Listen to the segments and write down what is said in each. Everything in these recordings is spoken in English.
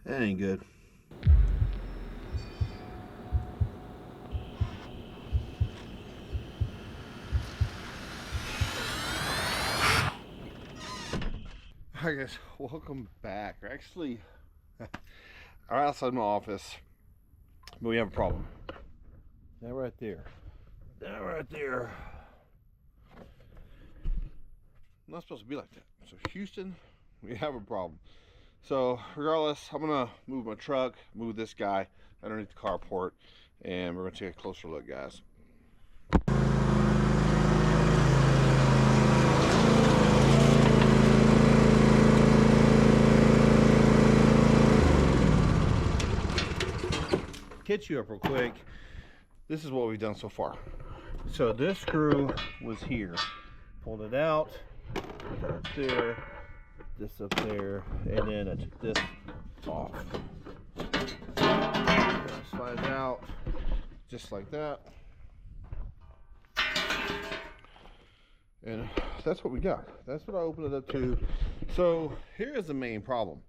That ain't good. Alright guys, welcome back. We're actually outside my office, but we have a problem. That right there. That right there. Not supposed to be like that. So Houston, we have a problem. So regardless, I'm gonna move my truck, move this guy underneath the carport, and we're gonna take a closer look, guys. Catch you up real quick. This is what we've done so far. So this screw was here. Pulled it out, put that up there, this up there, and then I took this off. Slide it out just like that. And that's what we got. That's what I opened it up to. So here's the main problem.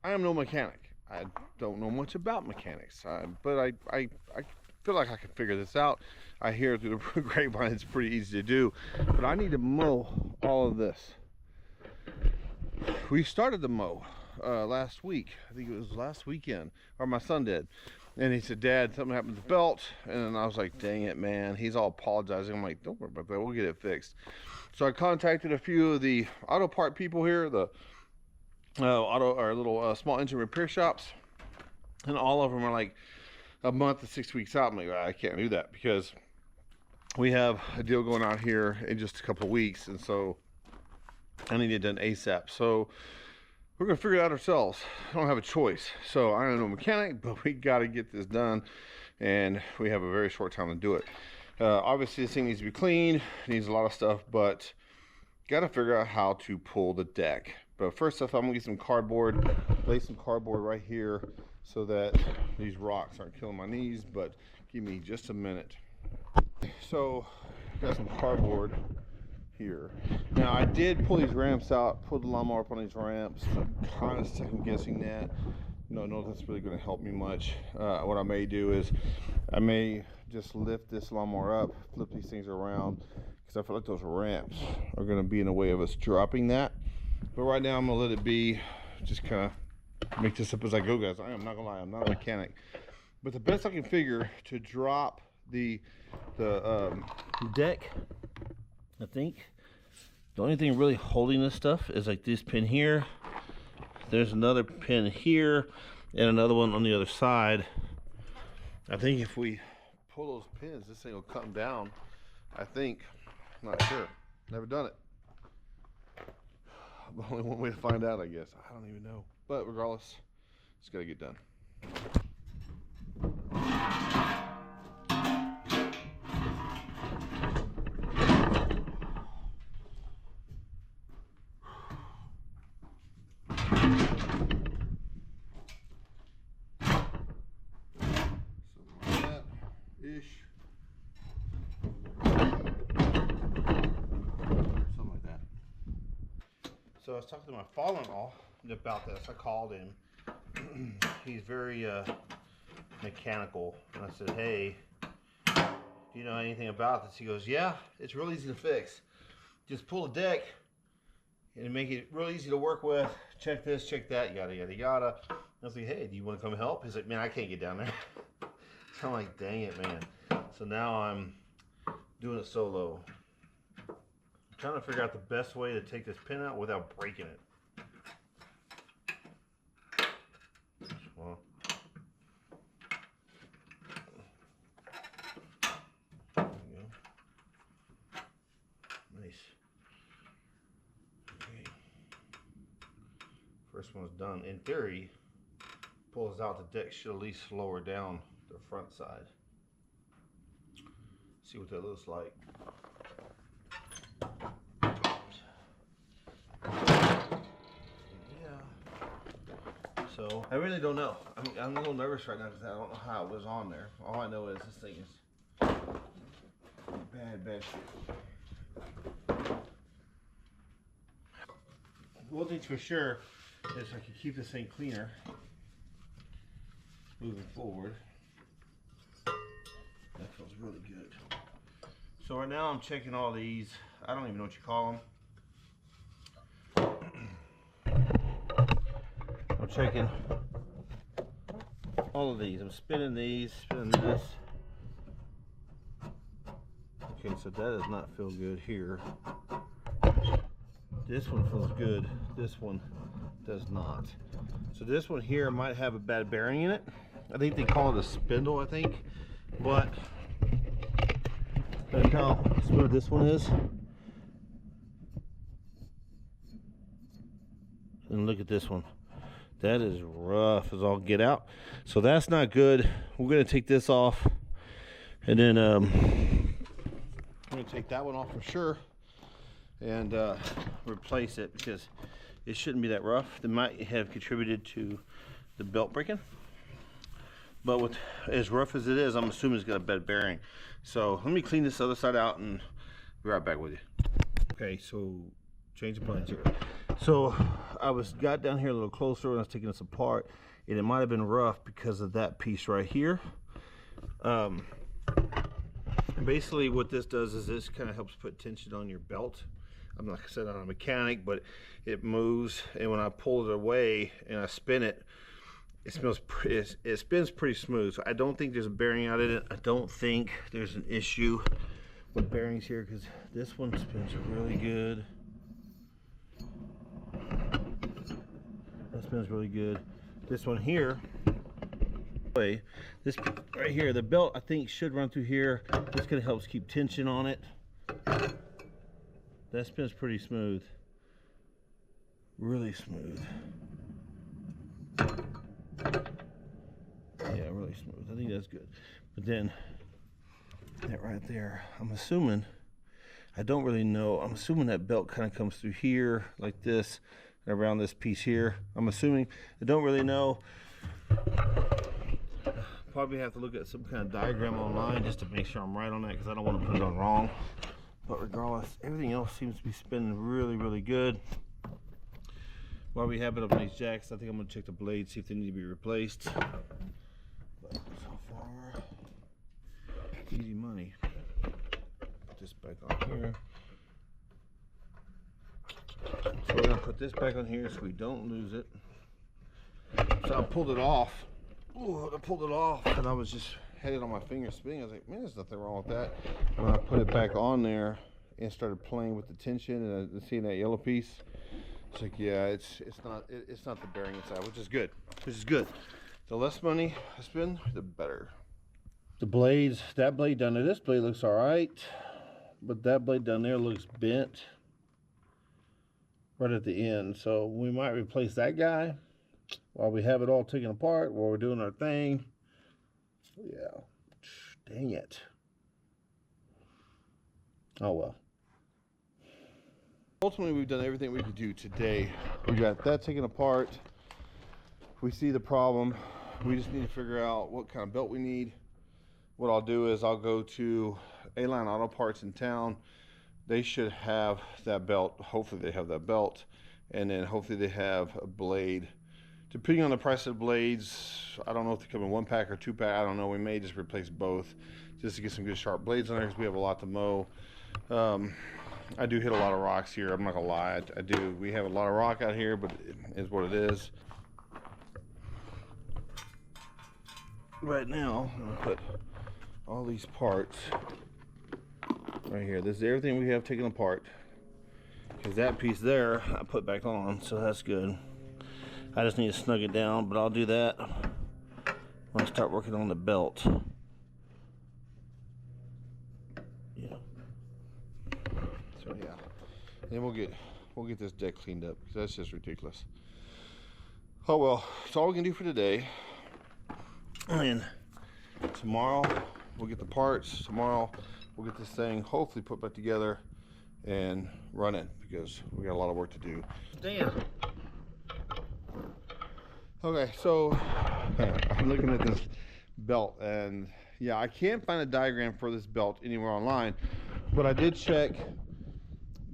I am no mechanic. I don't know much about mechanics, but I feel like I can figure this out. I hear through the grapevine it's pretty easy to do, but I need to mow all of this. We started to mow last week. I think it was last weekend, or my son did. And he said, Dad, something happened to the belt. And I was like, dang it, man. He's all apologizing. I'm like, don't worry about that. We'll get it fixed. So I contacted a few of the auto part people here, the small engine repair shops. And all of them are like a month to 6 weeks out. I'm like, I can't do that because we have a deal going on here in just a couple of weeks. And so I need it done ASAP. So we're gonna figure it out ourselves. I don't have a choice. So I don't know mechanic, but we got to get this done, and we have a very short time to do it. Obviously, this thing needs to be cleaned. Needs a lot of stuff, but got to figure out how to pull the deck. But first off, I'm gonna get some cardboard, lay some cardboard right here, so that these rocks aren't killing my knees. But give me just a minute. So got some cardboard here. Now I did pull these ramps out, put the lawnmower up on these ramps. I'm kind of second guessing that. No, that's really going to help me much. What I may do is I may just lift this lawnmower up, flip these things around, because I feel like those ramps are going to be in the way of us dropping that. But right now I'm going to let it be. Just kind of make this up as I go, guys. I am not going to lie, I'm not a mechanic. But the best I can figure to drop the deck, I think the only thing really holding this stuff is like this pin here. There's another pin here and another one on the other side. I think if we pull those pins, this thing will come down. I think. I'm not sure. Never done it. Only one way to find out, I guess. I don't even know. But regardless, it's got to get done. So I was talking to my father-in-law about this. I called him. He's very mechanical. And I said, hey, do you know anything about this? He goes, yeah, it's real easy to fix. Just pull a deck and make it real easy to work with. Check this, check that, yada, yada, yada. I was like, hey, do you want to come help? He's like, man, I can't get down there. So I'm like, dang it, man. So now I'm doing it solo. Trying to figure out the best way to take this pin out without breaking it. Well, there we go. Nice. Okay. First one's done. In theory, pulls out the deck should at least lower down the front side. See what that looks like. So I really don't know. I'm a little nervous right now because I don't know how it was on there. All I know is this thing is in bad bad shape. One thing for sure is I can keep this thing cleaner moving forward. That feels really good. So right now I'm checking all these. I don't even know what you call them. I'm checking all of these. I'm spinning these, spinning this. Okay, so that does not feel good here. This one feels good. This one does not. So this one here might have a bad bearing in it. I think they call it a spindle, I think. But look how smooth this one is. And look at this one. That is rough as all get out. So that's not good. We're gonna take this off, and then I'm gonna take that one off for sure, and replace it, because it shouldn't be that rough. They might have contributed to the belt breaking, but with as rough as it is, I'm assuming it's got a bad bearing. So let me clean this other side out and be right back with you. Okay, so change the plans here. So I got down here a little closer when I was taking this apart, and it might have been rough because of that piece right here. Basically what this does is this kind of helps put tension on your belt. I'm not, like I said, I'm not a mechanic, but it moves, and when I pull it away and I spin it, it spins pretty smooth. So I don't think there's a bearing out in it. I don't think there's an issue with bearings here, because this one spins really good. That spins really good. This one here, this right here, the belt I think should run through here. This kind of helps keep tension on it. That spins pretty smooth. Really smooth. Yeah, really smooth. I think that's good. But then that right there, I'm assuming, I don't really know, I'm assuming that belt kind of comes through here like this, around this piece here. I'm assuming. I don't really know. Probably have to look at some kind of diagram online just to make sure I'm right on that, because I don't want to put it on wrong. But regardless, everything else seems to be spinning really, really good. While we have it on these jacks, I think I'm going to check the blades, see if they need to be replaced. But so far, easy money. Put this back on here. So we're going to put this back on here so we don't lose it. So I pulled it off. Ooh, I pulled it off, and I was just had it on my finger spinning. I was like, man, there's nothing wrong with that. When I put it back on there and started playing with the tension and seeing that yellow piece, it's like, yeah, it's not the bearing inside, which is good. Which is good. The less money I spend, the better. The blades, that blade down there, this blade looks all right, but that blade down there looks bent right at the end. So we might replace that guy while we have it all taken apart, while we're doing our thing. Yeah, dang it. Oh well. Ultimately, we've done everything we could do today. We got that taken apart. We see the problem. We just need to figure out what kind of belt we need. What I'll do is I'll go to A-Line Auto Parts in town. They should have that belt. Hopefully they have that belt. And then hopefully they have a blade. Depending on the price of the blades, I don't know if they come in 1-pack or 2-pack. I don't know. We may just replace both just to get some good sharp blades on there, because we have a lot to mow. I do hit a lot of rocks here. I'm not gonna lie. I do. We have a lot of rock out here, but it is what it is. Right now, I'm gonna put all these parts right here. This is everything we have taken apart, because that piece there I put back on, so that's good. I just need to snug it down, but I'll do that when I start working on the belt. Yeah. So yeah, and then we'll get this deck cleaned up, because that's just ridiculous. Oh well, it's all we can do for today. And tomorrow we'll get the parts. Tomorrow we'll get this thing hopefully put back together and run it, because we got a lot of work to do. Dan. Okay, so I'm looking at this belt, and yeah, I can't find a diagram for this belt anywhere online, But I did check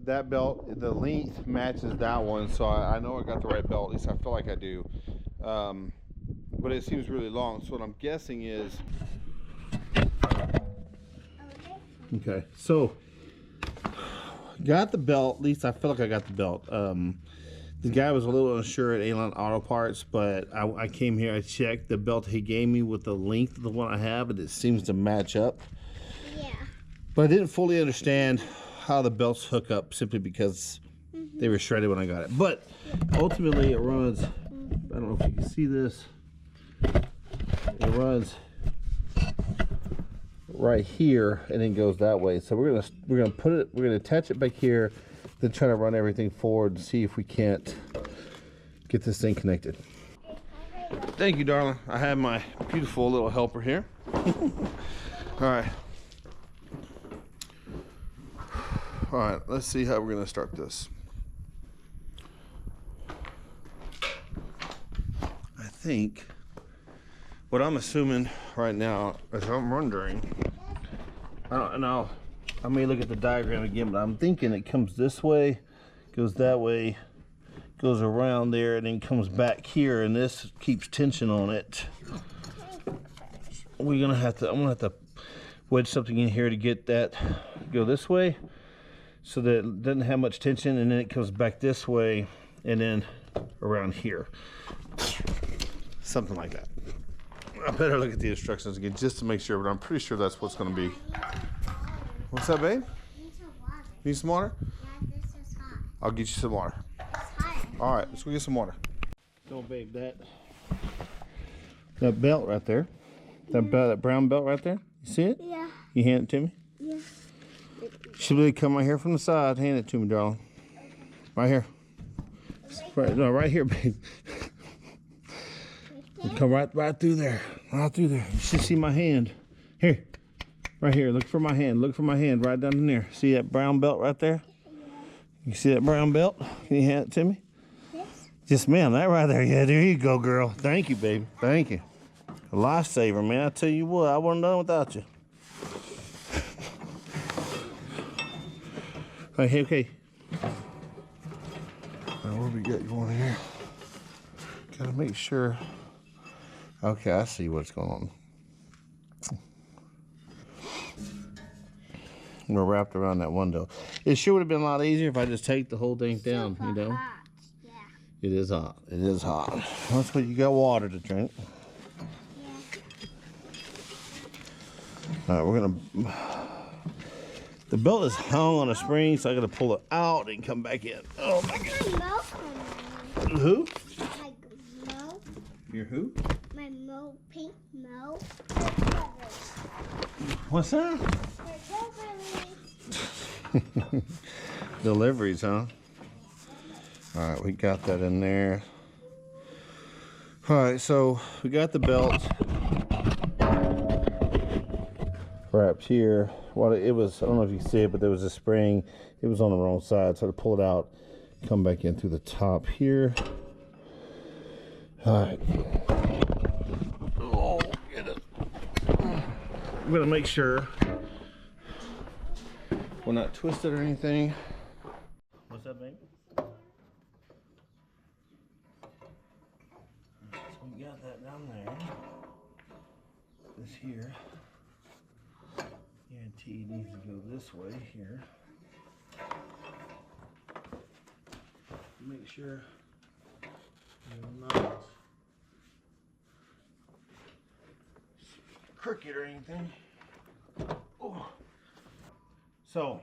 that belt, the length matches that one, so I know I got the right belt. At least I feel like I do. But it seems really long, so what I'm guessing is, okay, so got the belt. At least I feel like I got the belt. The guy was a little unsure at Alon Auto Parts, but I came here, I checked the belt he gave me with the length of the one I have, and it seems to match up. Yeah. But I didn't fully understand how the belts hook up simply because they were shredded when I got it. But ultimately it runs, I don't know if you can see this, it runs right here and then goes that way. So we're gonna attach it back here, then try to run everything forward and see if we can't get this thing connected. Thank you, darling. I have my beautiful little helper here. All right, let's see how we're gonna start this. I think what I'm assuming right now is I'm wondering, I don't know, I may look at the diagram again, but I'm thinking it comes this way, goes that way, goes around there, and then comes back here, and this keeps tension on it. I'm gonna have to wedge something in here to get that go this way, so that it doesn't have much tension, and then it comes back this way, and then around here. Something like that. I better look at the instructions again just to make sure, but I'm pretty sure that's what's gonna be. What's that, babe? Need some water. Need some water? Yeah, this is hot. I'll get you some water. It's hot. All right, let's go get some water. No, babe, that belt right there, that brown belt right there, you see it? Yeah. You hand it to me? Yeah. Should really come right here from the side. Hand it to me, darling. Right here. Right, no, right here, babe. Come right through there. Right through there. You should see my hand. Here. Right here. Look for my hand. Look for my hand right down in there. See that brown belt right there? You see that brown belt? Can you hand it to me? Yes. Yes, ma'am. That right there. Yeah, there you go, girl. Thank you, baby. Thank you. A lifesaver, man. I tell you what, I wouldn't have done without you. Okay, okay. Now, what do we got going here? Gotta make sure. Okay, I see what's going on. We're wrapped around that window. It sure would have been a lot easier if I just take the whole thing down, you know? Hot. Yeah. It is hot. It is hot. That's what you got, water to drink. Yeah. All right, we're gonna. The belt is hung on a spring, so I gotta pull it out and come back in. Oh my God. My milk. Who? My milk. Your who? My milk. Pink milk. What's that? Deliveries, huh? All right, we got that in there. All right, so we got the belt wrapped here. Well, it was, I don't know if you can see it, but there was a spring. It was on the wrong side, so to pull it out, come back in through the top here. All right. Oh, get it. I'm gonna make sure we're not twisted or anything. What's that, babe? So we got that down there. This here. Guarantee needs to go this way here. Make sure you're not crooked or anything. Oh. So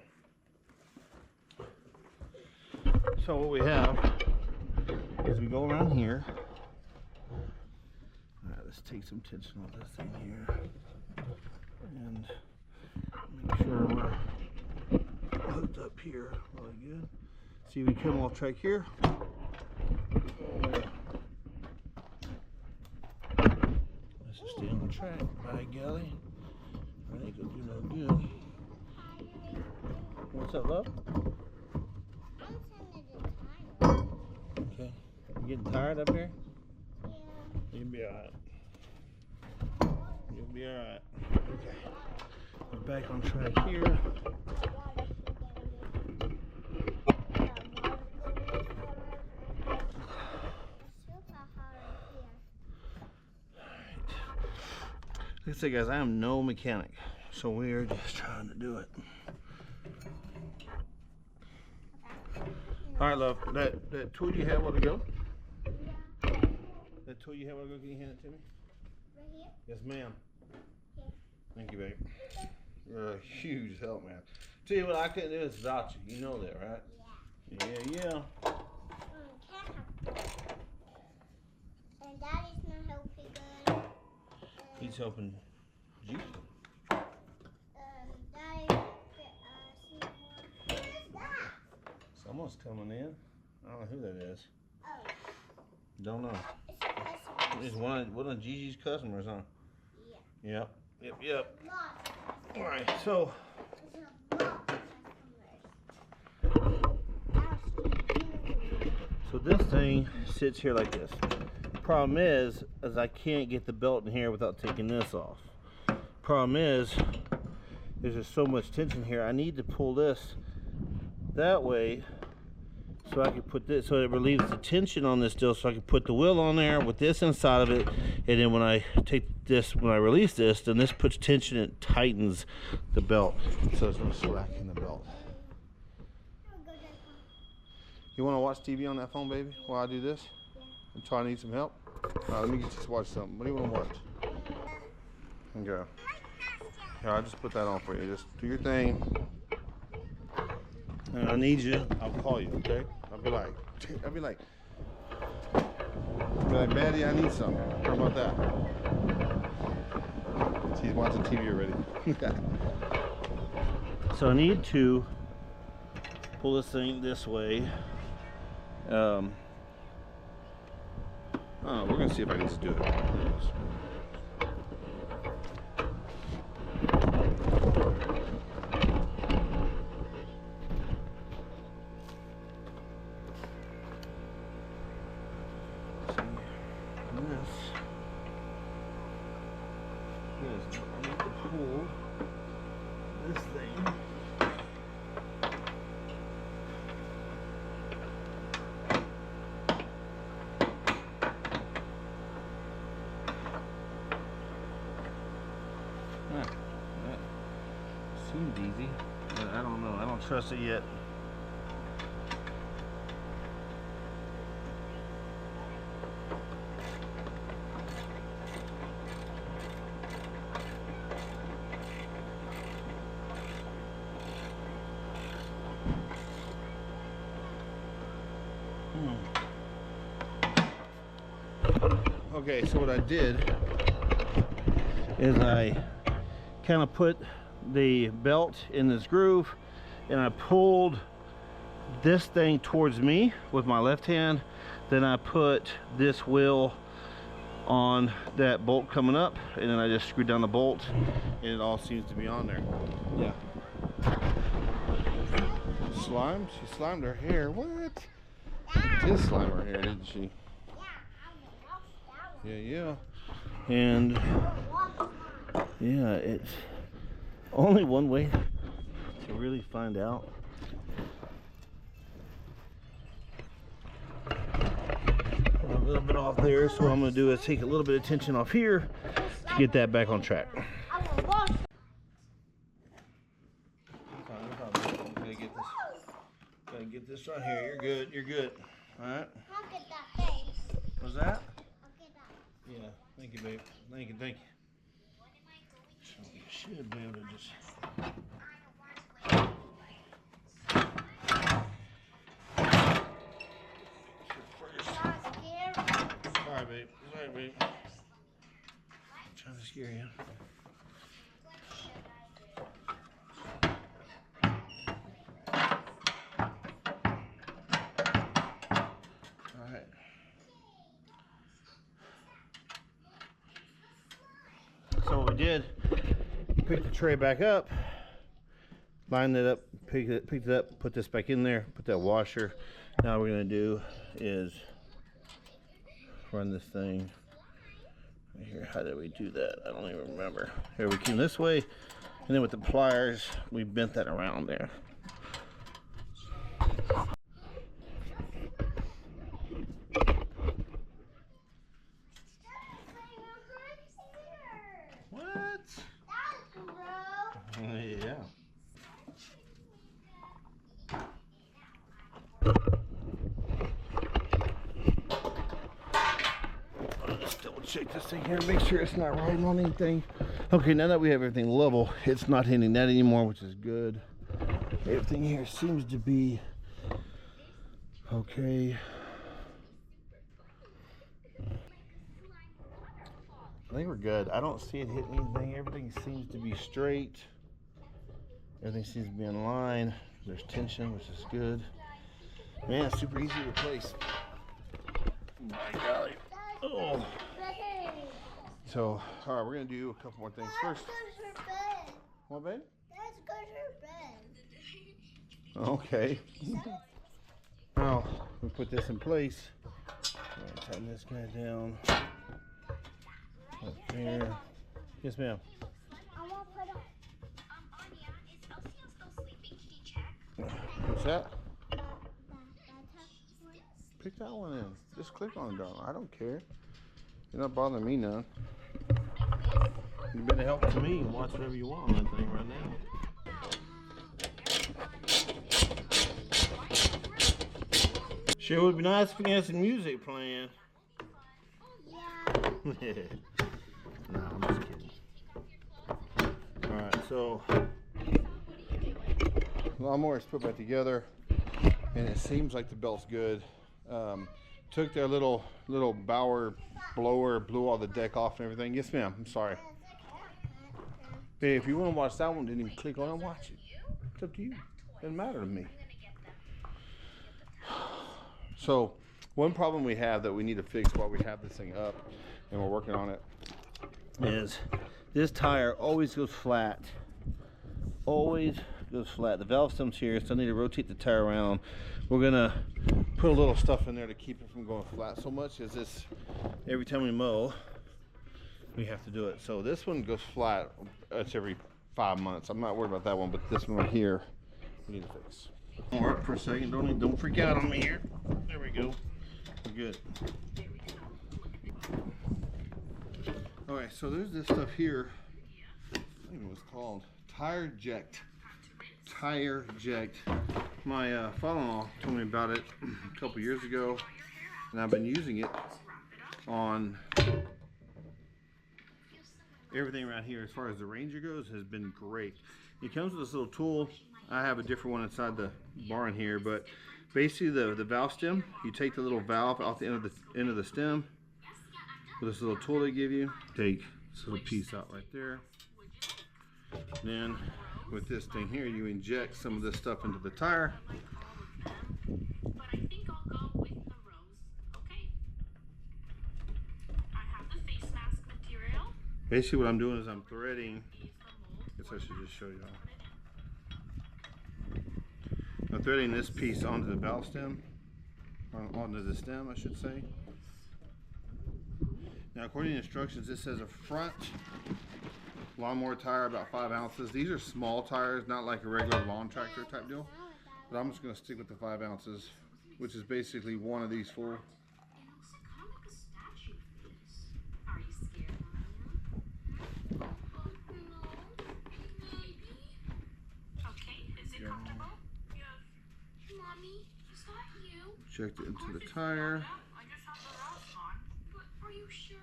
what we have is we go around here. All right, let's take some tension off this thing here and make sure we're hooked up here really good. See, we come off track here. Let's just stay on the track. By golly, I think it'll do no good. What's up, love? Okay. You getting tired up here? Yeah. You'll be alright. You'll be alright. Okay. We're back on track here. I said, guys, I am no mechanic, so we are just trying to do it. All right, love. That tool you have, want to go? That tool you have, want to go? Can you hand it to me? Right here? Yes, ma'am. Okay. Thank you, babe. You're a huge help, man. Tell you what, I couldn't do this without you. You know that, right? Yeah. And Daddy's not helping good. He's helping you. Daddy, see more. What is that? Someone's coming in. I don't know who that is. Oh. Don't know. It's a customer. It's one of Gigi's customers, huh? Yeah. Yep. Lots. All right, so. It's a lot of customers. So this thing sits here like this. Problem is I can't get the belt in here without taking this off. Problem is, there's just so much tension here. I need to pull this that way so I can put this, so it relieves the tension on this deal, so I can put the wheel on there with this inside of it, and then when I release this, then this puts tension and tightens the belt, so there's no slack in the belt. You want to watch TV on that phone, baby, while I do this? Yeah. Until I need some help? All right, let me get you to watch something. What do you want to watch? Okay. Here, I'll just put that on for you. Just do your thing. And I need you, I'll call you, okay? I'll be like, Maddie, I need something. How about that? He's watching TV already. So I need to pull this thing this way. I don't know, we're gonna see if I can just do it. This thing. That seemed easy, but I don't know. I don't trust it yet. Okay, so what I did is I kind of put the belt in this groove and I pulled this thing towards me with my left hand. Then I put this wheel on that bolt coming up, and then I just screwed down the bolt and it all seems to be on there. Yeah. Slime? She slimed her hair. What? She did slime her hair, didn't she? Yeah. And yeah, it's only one way to really find out. A little bit off there, so what I'm going to do is take a little bit of tension off here to get that back on track. Gotta get this right here. You're good. All right. I'll get that thing. What's that? I'll get that. Yeah. Thank you, babe. Thank you. So you should be able to just. Sorry, babe. I'm trying to scare you. So what we did, pick the tray back up, line it up, pick it up, put this back in there, put that washer. Now what we're gonna do is run this thing right here. How did we do that? I don't even remember. Here, we came this way, and then with the pliers, we bent that around there. What? Yeah. Let's double check this thing here, make sure it's not riding on anything. Okay, now that we have everything level, it's not hitting that anymore, which is good. Everything here seems to be okay. I think we're good. I don't see it hitting anything. Everything seems to be straight. Everything seems to be in line. There's tension, which is good. Man, it's super easy to replace. My golly. Oh. So, all right, we're gonna do a couple more things first. What, babe? That's good for bed. Okay. Now we put this in place. Tighten this guy down. Up there. Yes, ma'am. I want to put What's that? Pick that one in. Just click on it, darling. I don't care. You're not bothering me none. You've been a help to me and watch whatever you want on that thing right now. Sure would be nice if we had some music playing. Yeah. No, I'm just kidding. Alright, so lawnmower is put back together and it seems like the belt's good. Took their little Bauer blower, blew all the deck off and everything. Yes, ma'am. I'm sorry. Hey, if you want to watch that one, didn't even click on it and watch it. It's up to you. Doesn't matter to me. So, one problem we have that we need to fix while we have this thing up, and we're working on it, is this tire always goes flat. Always goes flat. The valve stem's here, so I need to rotate the tire around. We're gonna put a little stuff in there to keep it from going flat so much, as this, every time we mow, we have to do it. So this one goes flat. It's every 5 months. I'm not worried about that one, but this one right here, we need to fix. Work for a second. Don't freak out on me here. There we go. We're good. All right. So there's this stuff here. I don't know what it's called. Tire eject. Tire eject. My father-in-law told me about it a couple years ago, and I've been using it on everything around here. As far as the Ranger goes, has been great. It comes with this little tool. I have a different one inside the barn here, but basically the valve stem, you take the little valve off the end of the stem with this little tool they give you. Take this little piece out right there. Then with this thing here, you inject some of this stuff into the tire. But I think I'll go with the rose. Okay. I have the face mask material. Basically what I'm doing is I'm threading. I guess I should just show you how. I'm threading this piece onto the valve stem, or onto the stem, I should say. Now, according to instructions, this says a front lawnmower tire about 5 ounces. These are small tires, not like a regular lawn tractor type deal. But I'm just going to stick with the 5 ounces, which is basically one of these full. It looks kind of like a statue. Are you scared, Maya? Maybe. Okay, is it comfortable? Yes. Mommy, is that you? Checked it into the tire. I just have the rose on. But are you sure?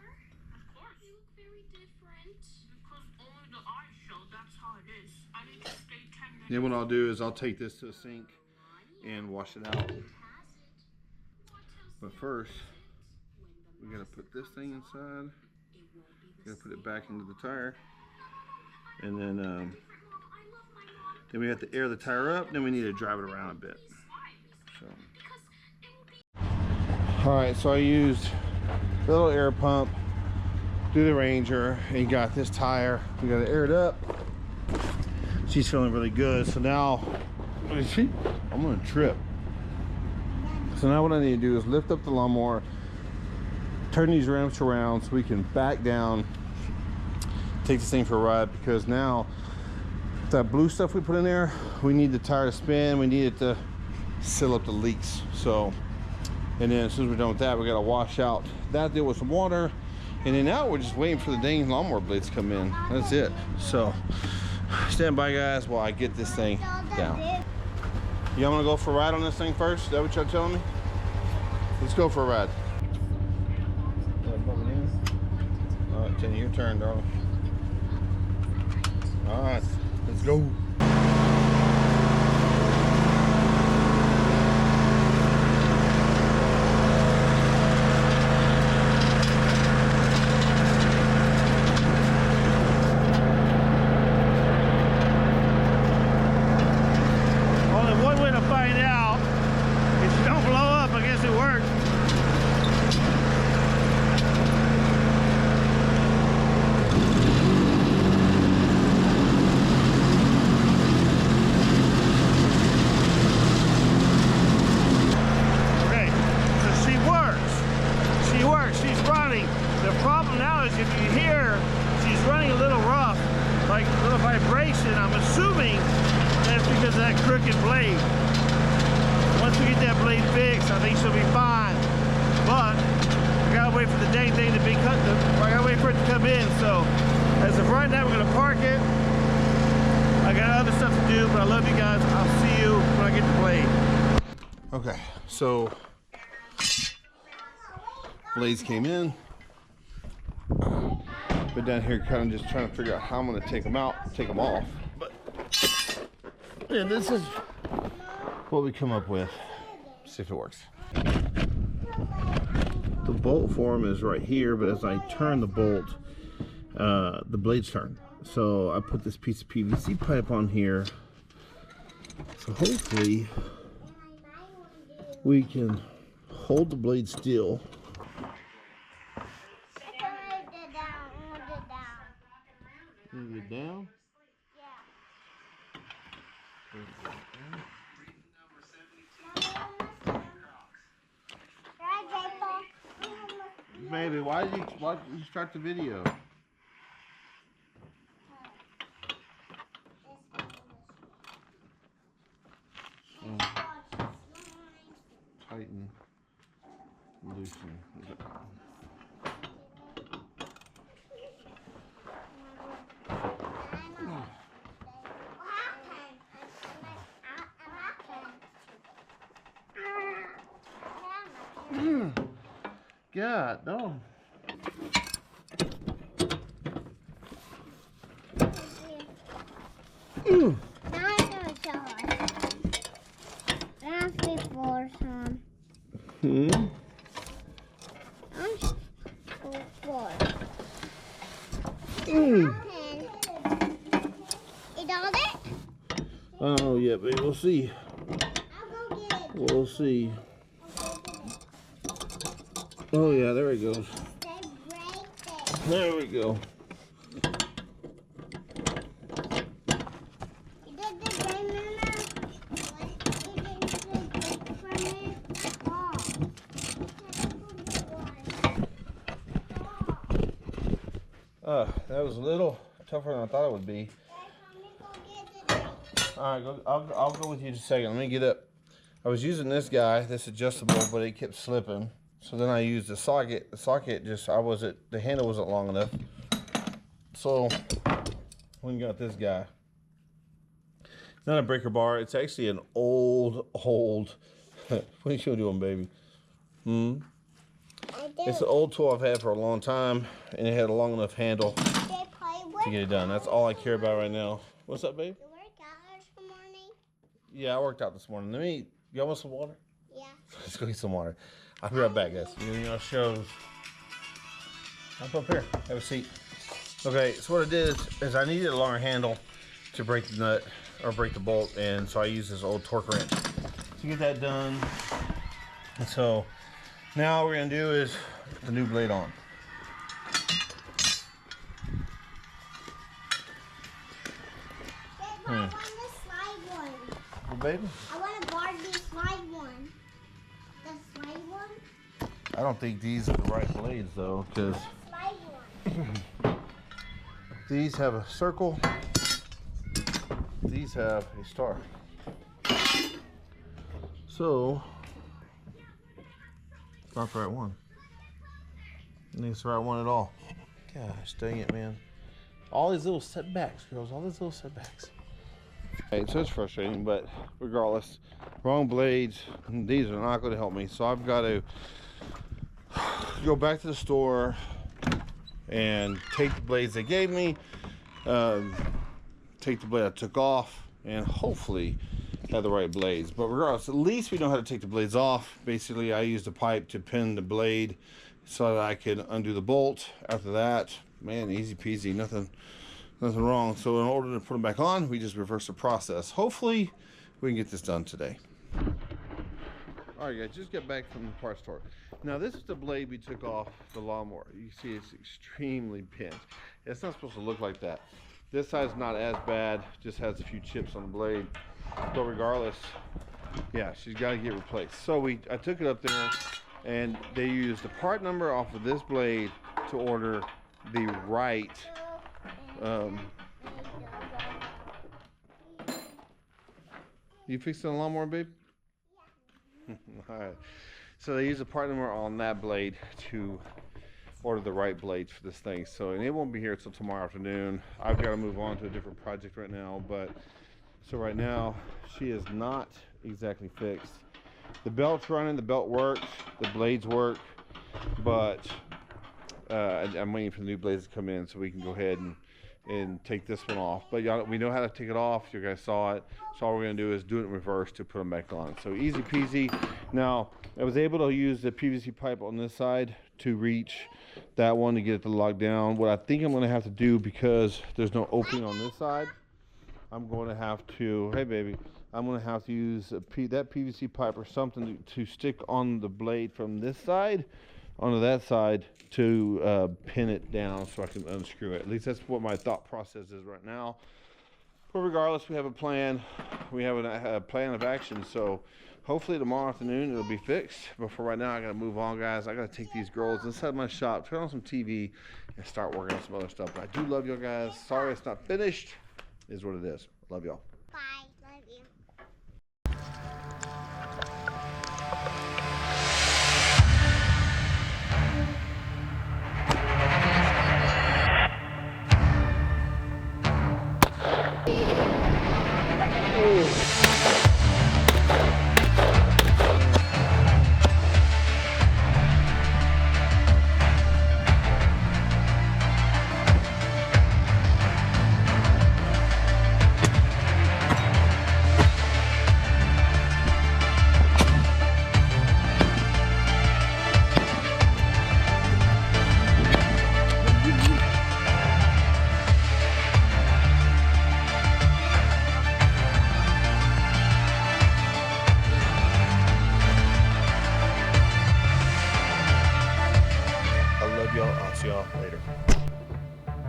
Of course. You look very different. Because only the eyes show, that's how it is. I need to stay 10 minutes. Then what I'll do is I'll take this to the sink and wash it out. But first, we gotta put this thing inside. Gotta put it back into the tire, and then we have to air the tire up. Then we need to drive it around a bit. So, all right. So I used a little air pump through the Ranger and got this tire. We gotta air it up. She's feeling really good. So now, what is she? I'm gonna trip. So now what I need to do is lift up the lawnmower, turn these ramps around so we can back down, take this thing for a ride, because now that blue stuff we put in there, we need the tire to spin, we need it to seal up the leaks. So, and then as soon as we're done with that, we gotta wash out that deal with some water, and then now we're just waiting for the dang lawnmower blades to come in. That's it. So Stand by, guys, while I get this thing down. Y'all want to go for a ride on this thing first? Is that what y'all telling me? Let's go for a ride. All right, Jenny, your turn, darling. All right, let's go. Crooked blade. Once we get that blade fixed, I think she'll be fine. But I gotta wait for the dang thing to be cut. I gotta wait for it to come in. So as of right now, we're gonna park it. I got other stuff to do, but I love you guys. I'll see you when I get the blade. Okay, so blades came in. Been down here kind of just trying to figure out how I'm gonna take them out, take them off. But yeah, this is what we come up with. See if it works. The bolt form is right here, but as I turn the bolt, the blades turn. So I put this piece of PVC pipe on here. So hopefully we can hold the blade still. Move it down. Baby, why did you start the video? Tighten, loosen. God, no. Now I'm gonna show us. That's before some. Before. You got it? Oh yeah, baby. We'll see. I'll go get it. We'll see. Oh yeah, there it goes. There we go. You did the brain that was a little tougher than I thought it would be. All right, I'll go with you in just a second. Let me get up. I was using this guy, this adjustable, but it kept slipping. So then I used the socket. The socket just, the handle wasn't long enough. So we got this guy. It's not a breaker bar. It's actually an old. What are you doing, baby? It's an old tool I've had for a long time, and it had a long enough handle to get it done. That's all I care about right now. What's up, babe? You work out this morning? Yeah, I worked out this morning. Y'all want some water? Yeah. Let's go get some water. I'll be right back, guys. You know, shows. Up here. Have a seat. Okay, so what I did is I needed a longer handle to break the nut or break the bolt, and so I used this old torque wrench to get that done. And so now all we're gonna do is put the new blade on. Babe, I want the slide one. Well, baby? I want a Barbie slide one. The slide one? I don't think these are the right blades though, because Slide one. these have a circle, these have a star. So, it's not the right one. I think it's the right one at all. Gosh, dang it, man. All these little setbacks, girls. All these little setbacks. Okay, so it's frustrating, but regardless, wrong blades. These are not going to help me. So I've got to go back to the store and take the blades they gave me. Take the blade I took off, and hopefully have the right blades. But regardless, at least we know how to take the blades off. Basically, I used a pipe to pin the blade so that I could undo the bolt. After that, man, easy peasy, nothing wrong. So in order to put them back on, we just reverse the process. Hopefully we can get this done today. All right, guys, just got back from the parts store. Now this is the blade we took off the lawnmower. You see it's extremely pinched. It's not supposed to look like that. This side's not as bad, just has a few chips on the blade. But regardless, yeah, she's got to get replaced. So I took it up there, and they used the part number off of this blade to order the right you fixing the lawnmower, babe? Yeah. All right. So they use a part number on that blade to order the right blades for this thing. So, and it won't be here until tomorrow afternoon. I've got to move on to a different project right now, but so right now she is not exactly fixed. The belt's running, the belt works, the blades work, but I'm waiting for the new blades to come in so we can go ahead and take this one off. But y'all, we know how to take it off. You guys saw it. So all we're gonna do is do it in reverse to put them back on. So easy peasy. Now I was able to use the PVC pipe on this side to reach that one to get it to lock down. What I think I'm gonna have to do, because there's no opening on this side, I'm going to have to, hey baby, I'm going to have to use that PVC pipe or something to stick on the blade from this side onto that side to pin it down so I can unscrew it. At least that's what my thought process is right now. But regardless, we have a plan. We have a plan of action. So hopefully tomorrow afternoon it'll be fixed. But for right now, I got to move on, guys. I got to take these girls inside my shop, turn on some TV, and start working on some other stuff. But I do love you guys. Sorry it's not finished. It is what it is. Love y'all. Bye. Love you. I'll see y'all later.